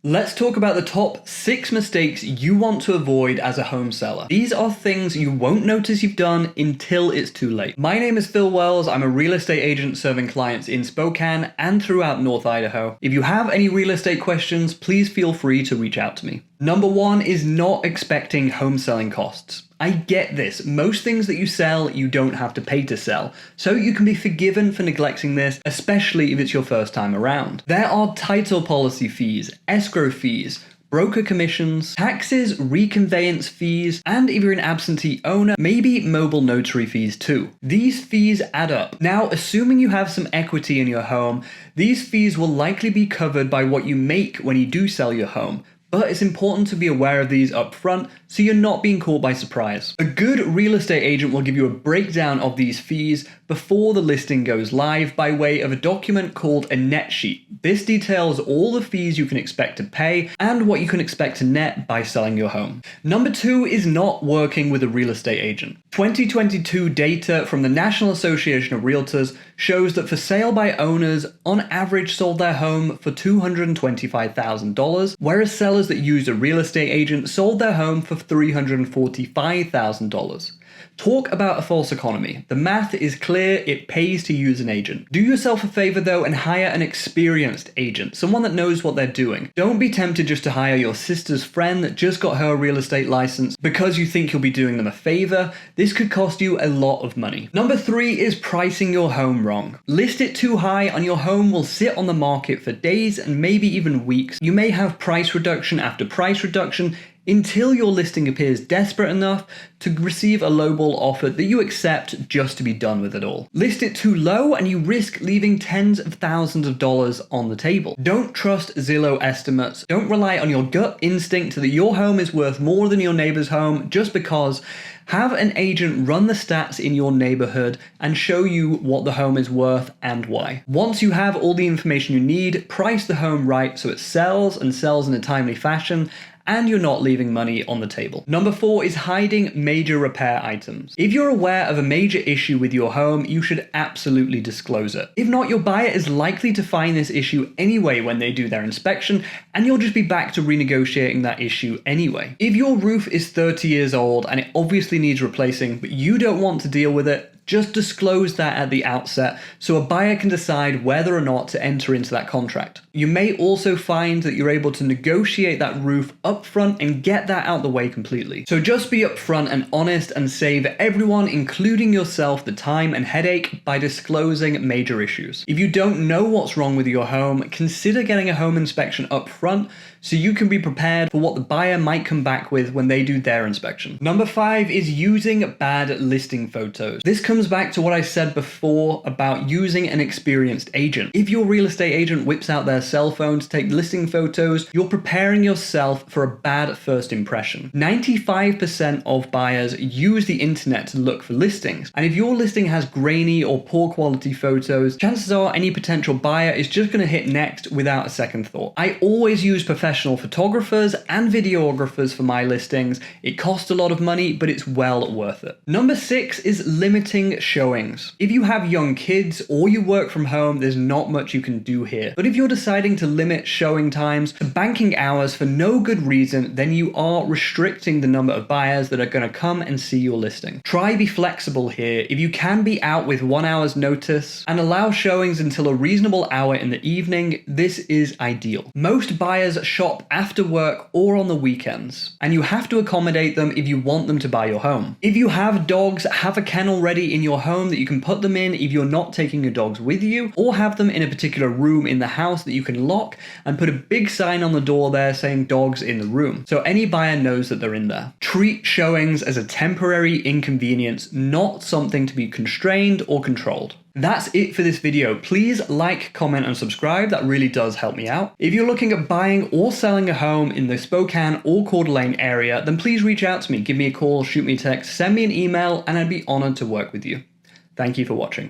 Let's talk about the top 6 mistakes you want to avoid as a home seller. These are things you won't notice you've done until it's too late. My name is Phil Wells. I'm a real estate agent serving clients in Spokane and throughout North Idaho. If you have any real estate questions, please feel free to reach out to me. Number 1 is not expecting home selling costs. I get this. Most things that you sell, you don't have to pay to sell. So you can be forgiven for neglecting this, especially if it's your first time around. There are title policy fees, escrow fees, broker commissions, taxes, reconveyance fees, and if you're an absentee owner, maybe mobile notary fees too. These fees add up. Now, assuming you have some equity in your home, these fees will likely be covered by what you make when you do sell your home. But it's important to be aware of these up front so you're not being caught by surprise. A good real estate agent will give you a breakdown of these fees before the listing goes live by way of a document called a net sheet. This details all the fees you can expect to pay and what you can expect to net by selling your home. Number 2 is not working with a real estate agent. 2022 data from the National Association of Realtors shows that for sale by owners, on average sold their home for $225,000, whereas sellers that used a real estate agent sold their home for $345,000. Talk about a false economy. The math is clear, it pays to use an agent. Do yourself a favor though and hire an experienced agent, someone that knows what they're doing. Don't be tempted just to hire your sister's friend that just got her real estate license because you think you'll be doing them a favor. This could cost you a lot of money. Number 3 is pricing your home wrong. List it too high and your home will sit on the market for days and maybe even weeks. You may have price reduction after price reduction until your listing appears desperate enough to receive a lowball offer that you accept just to be done with it all. List it too low and you risk leaving tens of thousands of dollars on the table. Don't trust Zillow estimates. Don't rely on your gut instinct that your home is worth more than your neighbor's home just because. Have an agent run the stats in your neighborhood and show you what the home is worth and why. Once you have all the information you need, price the home right so it sells and sells in a timely fashion, and you're not leaving money on the table. Number 4 is hiding major repair items. If you're aware of a major issue with your home, you should absolutely disclose it. If not, your buyer is likely to find this issue anyway when they do their inspection, and you'll just be back to renegotiating that issue anyway. If your roof is 30 years old and it obviously needs replacing, but you don't want to deal with it, just disclose that at the outset so a buyer can decide whether or not to enter into that contract. You may also find that you're able to negotiate that roof up front and get that out the way completely. So just be upfront and honest and save everyone, including yourself, the time and headache by disclosing major issues. If you don't know what's wrong with your home, consider getting a home inspection up front so you can be prepared for what the buyer might come back with when they do their inspection. Number 5 is using bad listing photos. This comes back to what I said before about using an experienced agent. If your real estate agent whips out their cell phone to take listing photos, you're preparing yourself for a bad first impression. 95% of buyers use the internet to look for listings, and if your listing has grainy or poor quality photos, chances are any potential buyer is just going to hit next without a second thought. I always use professional photographers and videographers for my listings. It costs a lot of money, but it's well worth it. Number 6 is limiting showings. If you have young kids or you work from home, there's not much you can do here. But if you're deciding to limit showing times to banking hours for no good reason, then you are restricting the number of buyers that are going to come and see your listing. Try be flexible here. If you can be out with 1 hour's notice and allow showings until a reasonable hour in the evening, this is ideal. Most buyers shop after work or on the weekends, and you have to accommodate them if you want them to buy your home. If you have dogs, have a kennel ready in your home that you can put them in if you're not taking your dogs with you, or have them in a particular room in the house that you can lock and put a big sign on the door there saying dogs in the room, so any buyer knows that they're in there. Treat showings as a temporary inconvenience, not something to be constrained or controlled. That's it for this video. Please like, comment, and subscribe. That really does help me out. If you're looking at buying or selling a home in the Spokane or Coeur d'Alene area, then please reach out to me. Give me a call, shoot me a text, send me an email, and I'd be honored to work with you. Thank you for watching.